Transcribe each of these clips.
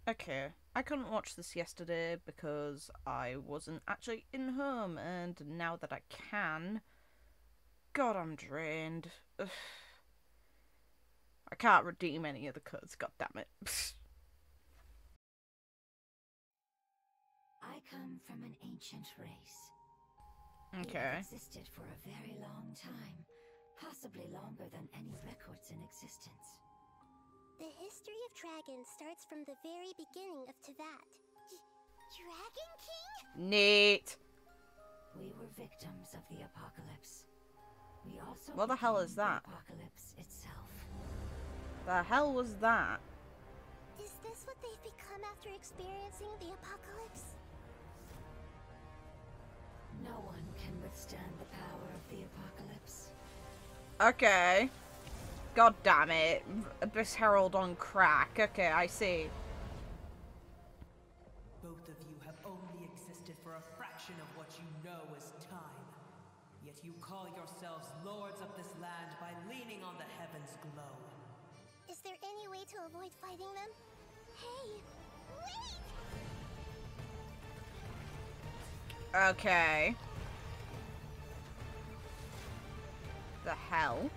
Okay, I couldn't watch this yesterday because I wasn't actually in home, and now that I can, God, I'm drained. Ugh, I can't redeem any of the codes, god damn it. I come from an ancient race. We Okay. have existed for a very long time, possibly longer than any records in existence. The history of dragons starts from the very beginning of Teyvat. Dragon King? Neat. We were victims of the apocalypse. We also What the hell is became that? the apocalypse itself. The hell was that? Is this what they've become after experiencing the apocalypse? No one can withstand the power of the apocalypse. Okay. God damn it. Abyss Herald on crack. Okay, I see. Both of you have only existed for a fraction of what you know as time. Yet you call yourselves lords of this land by leaning on the heavens' glow. Is there any way to avoid fighting them? Hey, wait! Okay. The hell?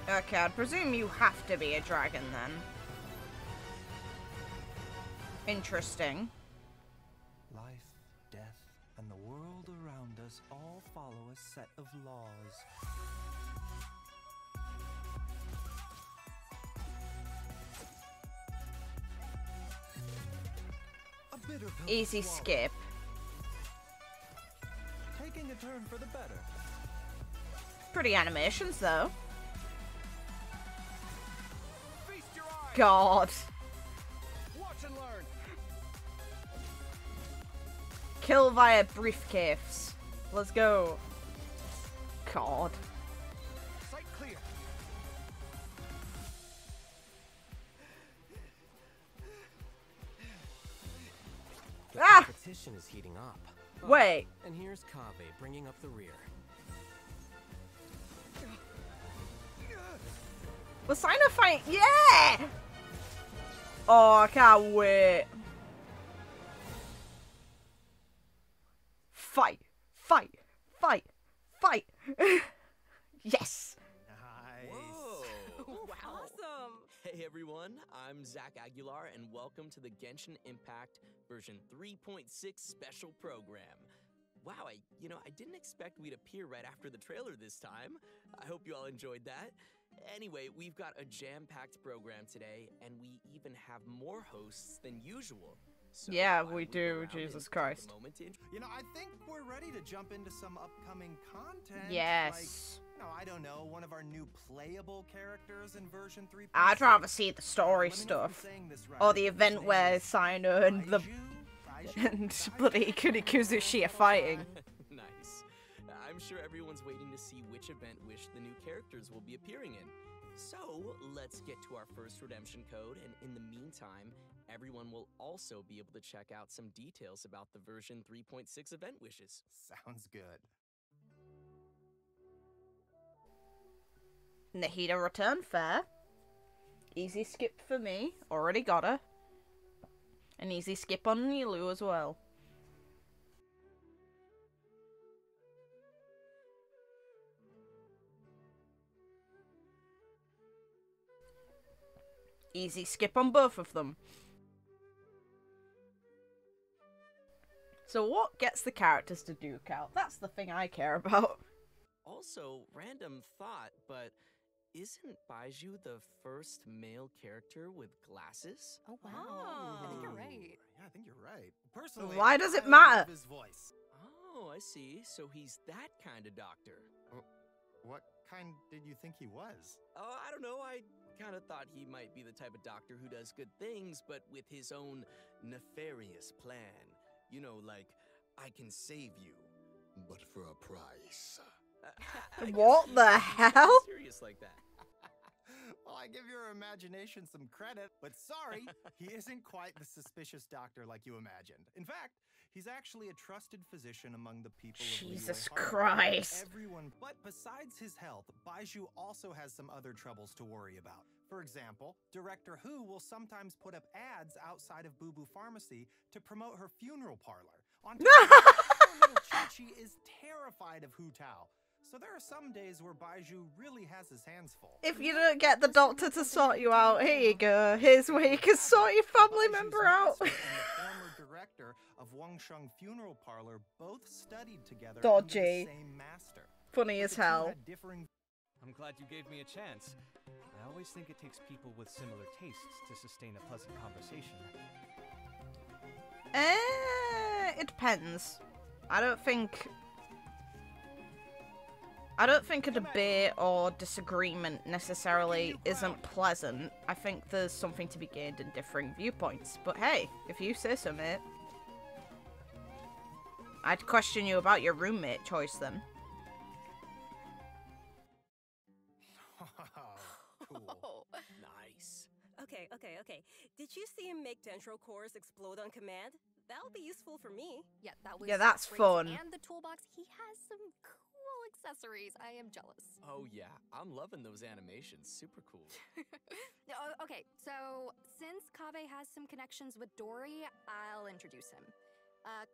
Okay, I'd presume you have to be a dragon then. Interesting. Life, death, and the world around us all follow a set of laws. A bitter pill to Easy swallow. skip. Taking a turn for the better. Pretty animations though. Feast your eyes. God. Watch and learn. Kill via briefcase. Let's go. God. Sight clear. The Ah! competition is heating up. Wait. And here's Kaveh bringing up the rear. The sign of fight. Yeah! Oh, I can't wait. Fight. Fight. Fight. Fight. Yes. Whoa! Awesome! Hey everyone, I'm Zach Aguilar and welcome to the Genshin Impact version 3.6 special program. Wow, I didn't expect we'd appear right after the trailer this time. I hope you all enjoyed that. Anyway, we've got a jam-packed program today, and we even have more hosts than usual. So Yeah, I we will go do, around Jesus and take a Christ. moment to You know, I think we're ready to jump into some upcoming content. Yes. Like, I don't know, one of our new playable characters in version 3. I'd rather see the story Let me know if I'm stuff. saying this right. Or the His event name where is Sino and the Baizhu? and bloody Kunikuzushi are fighting. Nice. I'm sure everyone's waiting to see which event wish the new characters will be appearing in. So, let's get to our first redemption code, and in the meantime, everyone will also be able to check out some details about the version 3.6 event wishes. Sounds good. Nahida return fair. Easy skip for me. Already got her. An easy skip on Nilu as well. Easy skip on both of them. So what gets the characters to duke out? That's the thing I care about. Also, random thought, but isn't Baizhu the first male character with glasses? Oh, wow. I think you're Ooh. right. Yeah, I think you're right. Personally, Why does it I matter? love his voice. Oh, I see. So he's that kind of doctor. What kind did you think he was? Oh, I don't know. I kind of thought he might be the type of doctor who does good things, but with his own nefarious plan. You know, like, I can save you, but for a price. I guess What he's the not hell? Serious like that. Well, I give your imagination some credit, but sorry, he isn't quite the suspicious doctor like you imagined. In fact, He's actually a trusted physician among the people of Jesus Liyue Harbor. Christ. Everyone, but besides his health, Baizhu also has some other troubles to worry about. For example, Director Hu will sometimes put up ads outside of Boo Boo Pharmacy to promote her funeral parlor. On top of that, poor little Chi-Chi is terrified of Hu Tao. So there are some days where Baizhu really has his hands full. If you don't get the doctor to sort you out, here you go. Here's where you can sort your family Baizhu's member out. master and the former director of Wangsheng Funeral Parlor both studied together Dodgy. under the same master. Funny But as the two hell. had differing I'm glad you gave me a chance. I always think it takes people with similar tastes to sustain a pleasant conversation. It depends. I don't think a debate or disagreement necessarily isn't pleasant. I think there's something to be gained in differing viewpoints. But hey, if you say so, mate. I'd question you about your roommate choice then. cool. Oh. Nice. Okay. Did you see him make dendro cores explode on command? That'll be useful for me. Yeah, that was Yeah, that's crazy. fun. And the toolbox, he has some cool accessories. I am jealous. Oh yeah, I'm loving those animations. Super cool. Okay, so since Kaveh has some connections with Dory, I'll introduce him.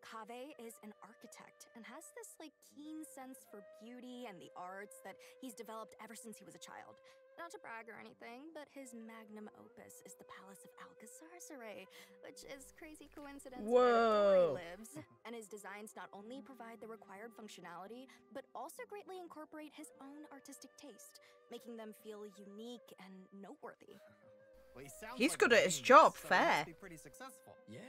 Kaveh is an architect and has this keen sense for beauty and the arts that he's developed ever since he was a child. Not to brag or anything, but his magnum opus is the Palace of Alcazarzaray, which is crazy coincidence where Whoa. Dory lives. And his designs not only provide the required functionality, but also greatly incorporate his own artistic taste, making them feel unique and noteworthy. Well, he sounds He's like good a at his genius, job, so he fair. must be pretty successful. Yeah.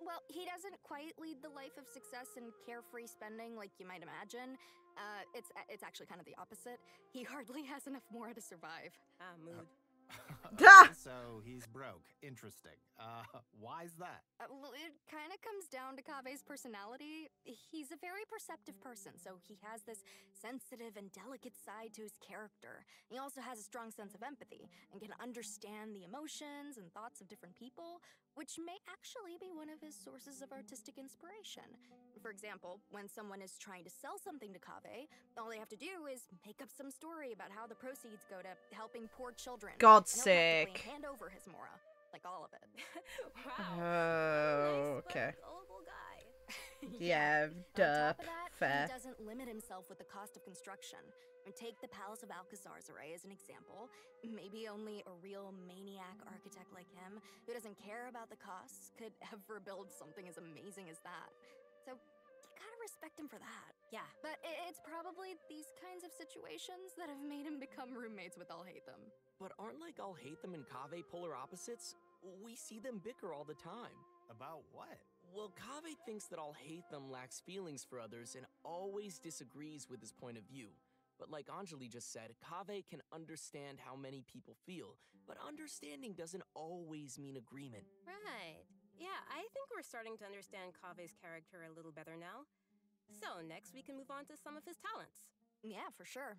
Well, he doesn't quite lead the life of success and carefree spending like you might imagine. It's actually kind of the opposite. He hardly has enough more to survive. Mood. Ah! So he's broke. Interesting. Why's that? Well, it kind of comes down to Kaveh's personality. He's a very perceptive person, so he has this sensitive and delicate side to his character. He also has a strong sense of empathy and can understand the emotions and thoughts of different people, which may actually be one of his sources of artistic inspiration. For example, when someone is trying to sell something to Kaveh, all they have to do is make up some story about how the proceeds go to helping poor children. God's and he'll practically sake. hand over his Mora. Like all of it. Wow. Oh, Nice, but okay. gullible guy. Yeah, On duh. top of that, Fair. he doesn't limit himself with the cost of construction. And take the Palace of Alcazarzaray as an example. Maybe only a real maniac architect like him, who doesn't care about the costs, could ever build something as amazing as that. So, you gotta respect him for that. Yeah. But it's probably these kinds of situations that have made him become roommates with I'll Hate Them. But aren't I'll Hate Them and Kaveh polar opposites? We see them bicker all the time. About what? Well, Kaveh thinks that I'll Hate Them lacks feelings for others and always disagrees with his point of view. But like Anjali just said, Kaveh can understand how many people feel, but understanding doesn't always mean agreement. Right. Yeah, I think we're starting to understand Kaveh's character a little better now. So, next we can move on to some of his talents. Yeah, for sure.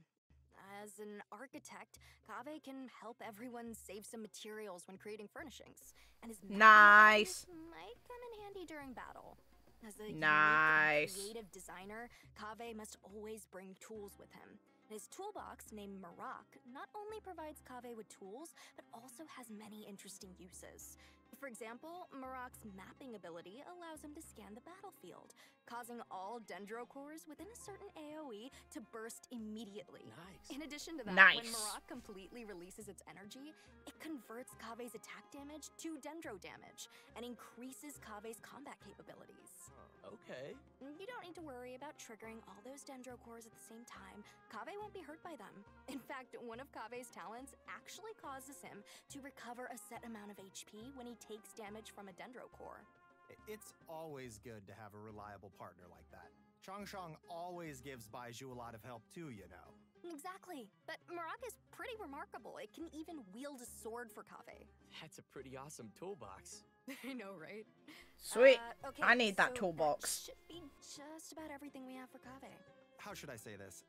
As an architect, Kaveh can help everyone save some materials when creating furnishings. And his Nice. might come in handy during battle. As a Nice. unique and creative designer, Kaveh must always bring tools with him. His toolbox, named Marak, not only provides Kaveh with tools, but also has many interesting uses. For example, Marak's mapping ability allows him to scan the battlefield, causing all dendro cores within a certain AoE to burst immediately. Nice. In addition to that, Nice. when Marak completely releases its energy, it converts Kaveh's attack damage to dendro damage and increases Kaveh's combat capabilities. Okay. You don't need to worry about triggering all those dendro cores at the same time. Kaveh won't be hurt by them. In fact, one of Kaveh's talents actually causes him to recover a set amount of HP when he takes damage from a dendro core. It's always good to have a reliable partner like that. Changshang always gives Baizhu a lot of help too, you know. Exactly. But Marak is pretty remarkable. It can even wield a sword for Kaveh. That's a pretty awesome toolbox. I know, right? Sweet. Okay, I need that so toolbox. should be just about everything we have for Kaveh. How should I say this?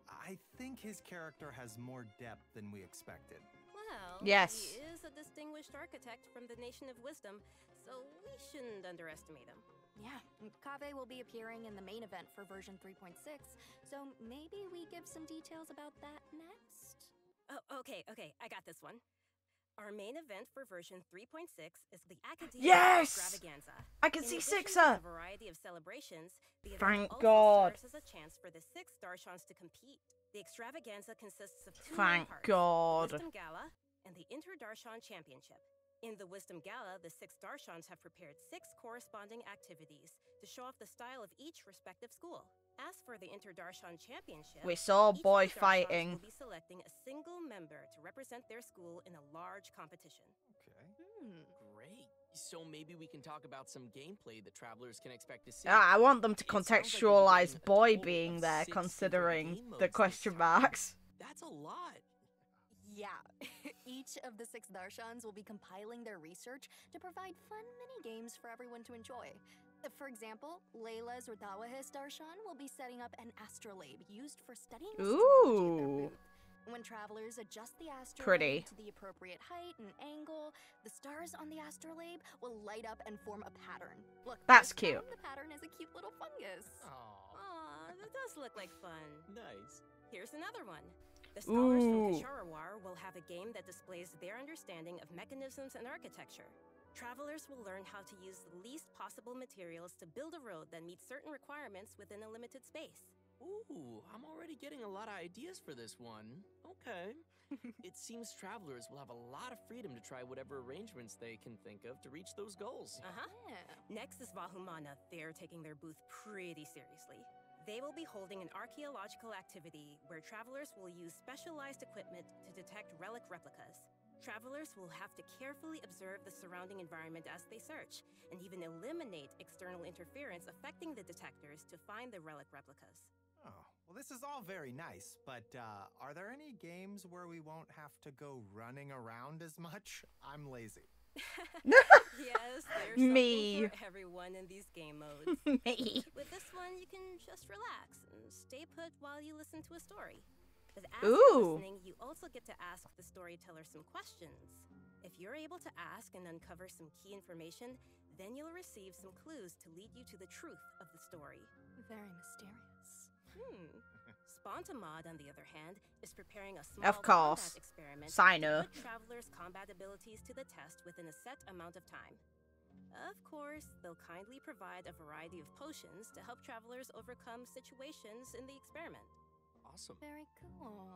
I think his character has more depth than we expected. Well, Yes. he is a distinguished architect from the Nation of Wisdom, so we shouldn't underestimate him. Yeah, Kaveh will be appearing in the main event for version 3.6, so maybe we give some details about that next? Oh, okay, I got this one. Our main event for version 3.6 is the Academia Yes! Extravaganza. I can In see addition to Sixer! a variety of celebrations, the event Thank also God. serves as a chance for the 6 Darshans to compete. The extravaganza consists of 2 Thank main parts, God. the Wisdom Gala and the Inter-Darshan Championship. In the Wisdom Gala, the 6 Darshans have prepared 6 corresponding activities to show off the style of each respective school. As for the Inter-Darshan Championship, We saw each of boy the Darshans fighting. will be selecting a single member to represent their school in a large competition. Okay. Great. So maybe we can talk about some gameplay that travelers can expect to see. I want them to It sounds like we'll be contextualize getting a boy total being of there, 6 different considering game modes the this question time. marks. That's a lot. Yeah, each of the 6 Darshans will be compiling their research to provide fun mini-games for everyone to enjoy. For example, Layla's Radawahis Darshan will be setting up an astrolabe used for studying astrology in their Ooh. booth. When travelers adjust the astrolabe Pretty. to the appropriate height and angle, the stars on the astrolabe will light up and form a pattern. Look, That's this time cute. the pattern is a cute little fungus. Aww. Aw, that does look like fun. Nice. Here's another one. The scholars Ooh. from Kasharawar will have a game that displays their understanding of mechanisms and architecture. Travelers will learn how to use the least possible materials to build a road that meets certain requirements within a limited space. Ooh, I'm already getting a lot of ideas for this one. Okay. It seems travelers will have a lot of freedom to try whatever arrangements they can think of to reach those goals. Uh-huh. Yeah. Next is Vahumana. They're taking their booth pretty seriously. They will be holding an archaeological activity where travelers will use specialized equipment to detect relic replicas. Travelers will have to carefully observe the surrounding environment as they search, and even eliminate external interference affecting the detectors to find the relic replicas. Oh, well, this is all very nice, but are there any games where we won't have to go running around as much? I'm lazy. Yes, there's Me. something for everyone in these game modes. Me. With this one, you can just relax and stay put while you listen to a story. But as Ooh. you're listening, you also get to ask the storyteller some questions. If you're able to ask and uncover some key information, then you'll receive some clues to lead you to the truth of the story. Very mysterious. Spontamod, on the other hand, is preparing a small Of course. combat experiment Sign to her. put travelers' combat abilities to the test within a set amount of time. Of course, they'll kindly provide a variety of potions to help travelers overcome situations in the experiment. Awesome. Very cool.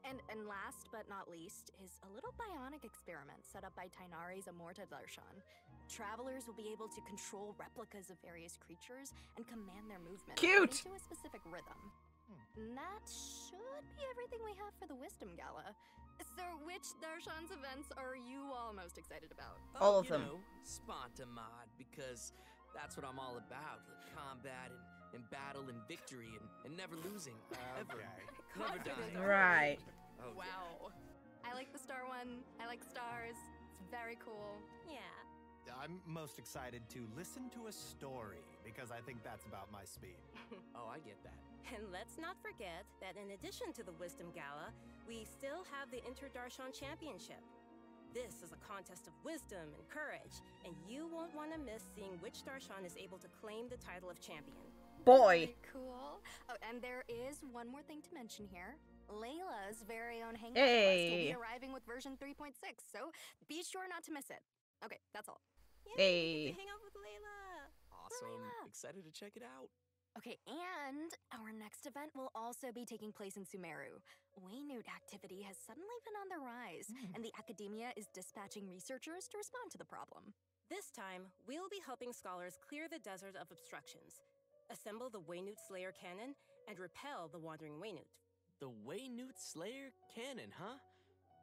And last but not least is a little bionic experiment set up by Tainari's Amorta Darshan. Travelers will be able to control replicas of various creatures and command their movement Cute! according to a specific rhythm. And that should be everything we have for the Wisdom Gala. So which Darshan's events are you all most excited about? All of you them. know, Spontamod, because that's what I'm all about. Combat and battle and victory and never losing. Ever. Never Confident die. Right. Oh, yeah. Wow. I like the star one. I like stars. It's very cool. Yeah. I'm most excited to listen to a story because I think that's about my speed. Oh, I get that. And let's not forget that in addition to the Wisdom Gala, we still have the Inter-Darshan Championship. This is a contest of wisdom and courage, and you won't want to miss seeing which Darshan is able to claim the title of champion. Boy. Very cool. Oh, and there is one more thing to mention here. Layla's very own Hangout Hey. Quest will be arriving with version 3.6, so be sure not to miss it. Okay, that's all. Hey. Hang out with Layla. Awesome. Layla. Excited to check it out. Okay, and our next event will also be taking place in Sumeru. Waynute activity has suddenly been on the rise, and the Academia is dispatching researchers to respond to the problem. This time, we'll be helping scholars clear the desert of obstructions, assemble the Waynute Slayer cannon, and repel the Wandering Waynute. The Waynute Slayer Cannon, huh?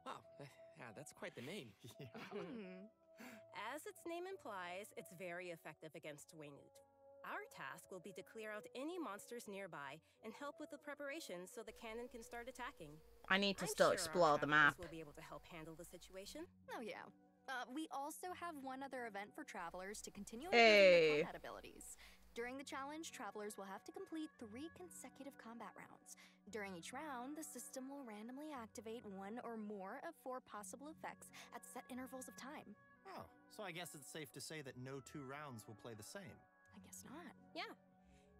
Wow, yeah, that's quite the name. As its name implies, it's very effective against Waynute. Our task will be to clear out any monsters nearby and help with the preparations so the cannon can start attacking. I need to I'm still sure our explore the travelers map. will be able to help handle the situation. Oh, yeah. We also have one other event for travelers to continue Hey. improving their combat abilities. During the challenge, travelers will have to complete 3 consecutive combat rounds. During each round, the system will randomly activate 1 or more of 4 possible effects at set intervals of time. Oh, so I guess it's safe to say that no 2 rounds will play the same. I guess not. Yeah.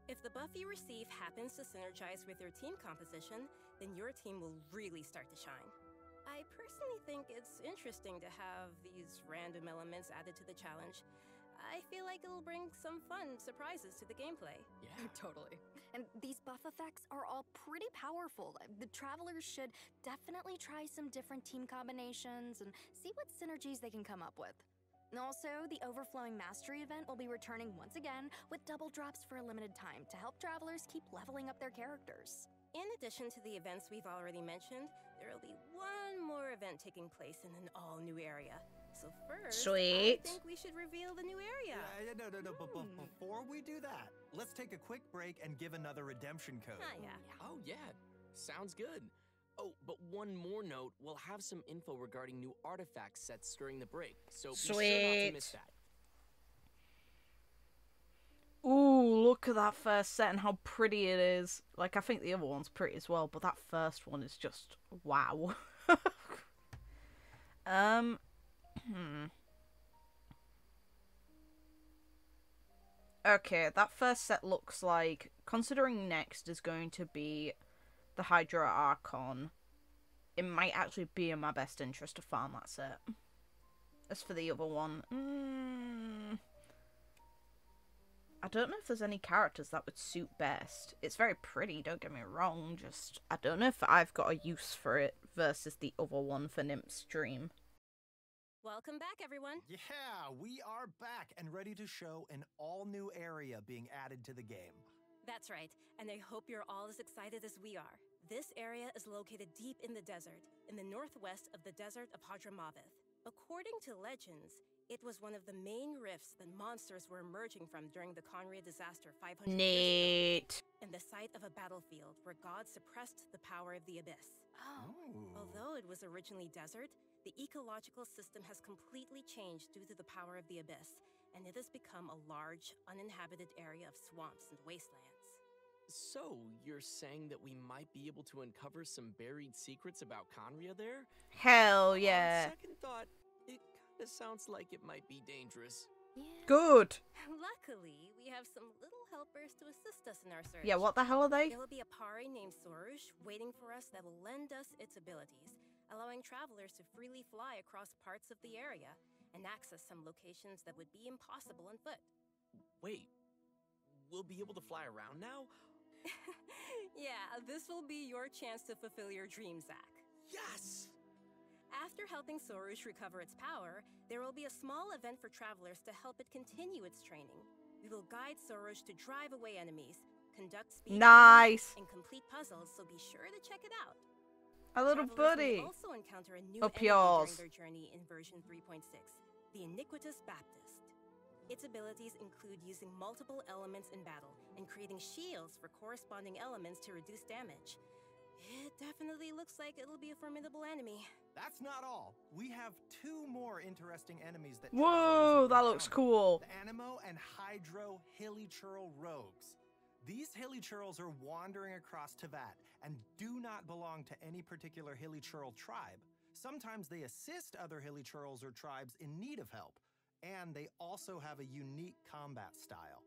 If the buff you receive happens to synergize with your team composition, then your team will really start to shine. I personally think it's interesting to have these random elements added to the challenge. I feel like it'll bring some fun surprises to the gameplay. Yeah. Totally. And these buff effects are all pretty powerful. The travelers should definitely try some different team combinations and see what synergies they can come up with. And also, the Overflowing Mastery event will be returning once again with double drops for a limited time to help travelers keep leveling up their characters. In addition to the events we've already mentioned, there will be one more event taking place in an all-new area. So first, Sweet. I think we should reveal the new area. No. But before we do that, let's take a quick break and give another redemption code. Yeah. Oh, yeah. Sounds good. Oh, but one more note, we'll have some info regarding new artifact sets during the break, so be sure not to miss that. Ooh, look at that first set and how pretty it is. Like, I think the other one's pretty as well, but that first one is just wow. Okay, that first set looks like, considering next is going to be the Hydra Archon, it might actually be in my best interest to farm that set. As for the other one, I don't know if there's any characters that would suit best. It's very pretty, don't get me wrong, just I don't know if I've got a use for it versus the other one for Nymph's Dream. Welcome back, everyone. Yeah, we are back and ready to show an all-new area being added to the game. That's right, and I hope you're all as excited as we are. This area is located deep in the desert, in the northwest of the desert of Hadramaveth. According to legends, it was one of the main rifts that monsters were emerging from during the Conria disaster 500 years ago, and the site of a battlefield where God suppressed the power of the abyss. Although it was originally desert, the ecological system has completely changed due to the power of the abyss, and it has become a large, uninhabited area of swamps and wastelands. So, you're saying that we might be able to uncover some buried secrets about Conria there? Hell yeah. On second thought, it kinda sounds like it might be dangerous. Yeah. Good. Luckily, we have some little helpers to assist us in our search. Yeah, what the hell are they? There will be a Pari named Sorush waiting for us that will lend us its abilities, allowing travelers to freely fly across parts of the area and access some locations that would be impossible on foot. Wait, we'll be able to fly around now? Yeah, this will be your chance to fulfill your dream, Zach. Yes! After helping Sorush recover its power, there will be a small event for travelers to help it continue its training. We will guide Sorush to drive away enemies, conduct speed Nice! and complete puzzles, so be sure to check it out. A little Travelers buddy. will also encounter a new Up enemy yours. during their journey in version 3.6, the Iniquitous Baptist. Its abilities include using multiple elements in battle and creating shields for corresponding elements to reduce damage. It definitely looks like it'll be a formidable enemy. That's not all. We have two more interesting enemies that Whoa, that looks cool. The Animo and Hydro Hilichurl rogues. These Hilichurls are wandering across Teyvat and do not belong to any particular Hilichurl tribe. Sometimes they assist other Hilichurls or tribes in need of help, and they also have a unique combat style.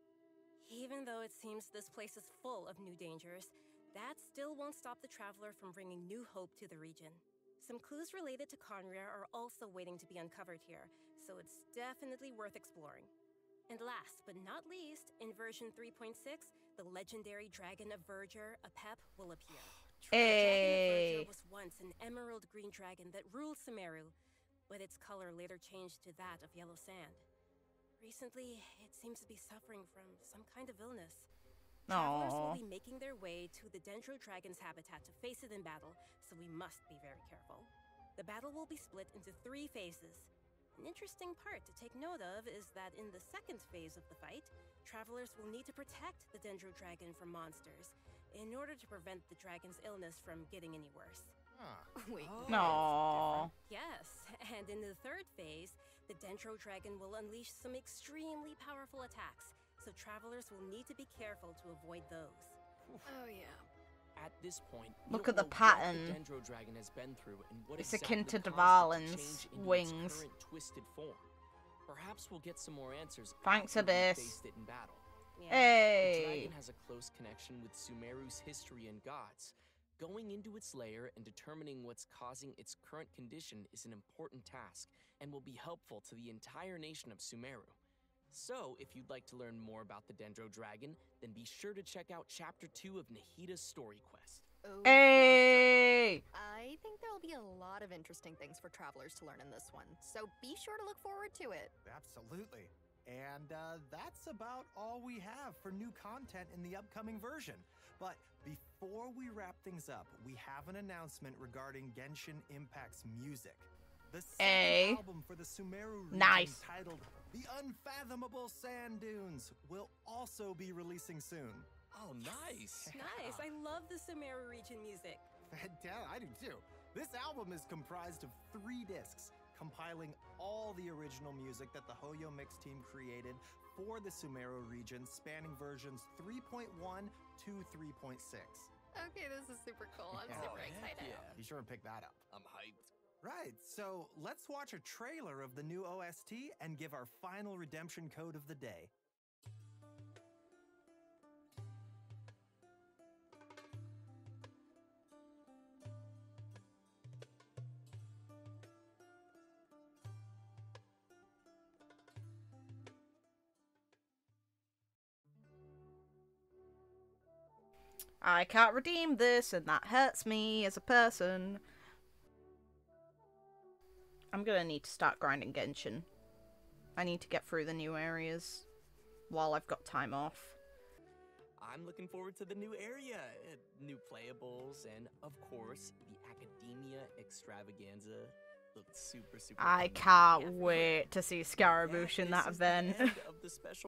Even though it seems this place is full of new dangers, that still won't stop the traveler from bringing new hope to the region. Some clues related to Conria are also waiting to be uncovered here, so it's definitely worth exploring. And last but not least, in version 3.6, the legendary Dragon of Verdure, Apep, will appear. The Dragon of Verdure was once an emerald green dragon that ruled Sumeru, but its color later changed to that of yellow sand. Recently, it seems to be suffering from some kind of illness. Travelers will be making their way to the Dendro Dragon's habitat to face it in battle, so we must be very careful. The battle will be split into 3 phases. An interesting part to take note of is that in the second phase of the fight, travelers will need to protect the Dendro Dragon from monsters in order to prevent the dragon's illness from getting any worse. Wait. No. Yes, and in the third phase, the Dendro Dragon will unleash some extremely powerful attacks, so travelers will need to be careful to avoid those. Oh yeah. At this point, Look we at the don't know pattern. What the Dendro Dragon has been through and what It's exactly akin to caused it Dvalin's change into wings. its current twisted form. Perhaps we'll get some more answers Thanks, after we Abyss. faced it in battle. The Hey! dragon has a close connection with Sumeru's history and gods. Going into its lair and determining what's causing its current condition is an important task and will be helpful to the entire nation of Sumeru. So, if you'd like to learn more about the Dendro Dragon, then be sure to check out Chapter 2 of Nahida's story quest. Oh, Hey! I think there'll be a lot of interesting things for travelers to learn in this one, so be sure to look forward to it. Absolutely. And that's about all we have for new content in the upcoming version. But before we wrap things up, we have an announcement regarding Genshin Impact's music. The second album for the Sumeru region, titled The Unfathomable Sand Dunes, will also be releasing soon. Oh, nice. Nice. I love the Sumeru region music. Fantastic. I do too. This album is comprised of 3 discs, compiling all the original music that the Hoyo Mix team created for the Sumeru region, spanning versions 3.1 to 3.6. Okay, this is super cool. I'm super excited. Yeah. Be sure and pick that up. I'm hyped. Right, so let's watch a trailer of the new OST and give our final redemption code of the day. I can't redeem this, and that hurts me as a person. I'm gonna need to start grinding Genshin. I need to get through the new areas while I've got time off. I'm looking forward to the new area, new playables, and of course, the Academia Extravaganza. Looks super I fun. can't wait to see Scaramouche in that This is the event. end of the special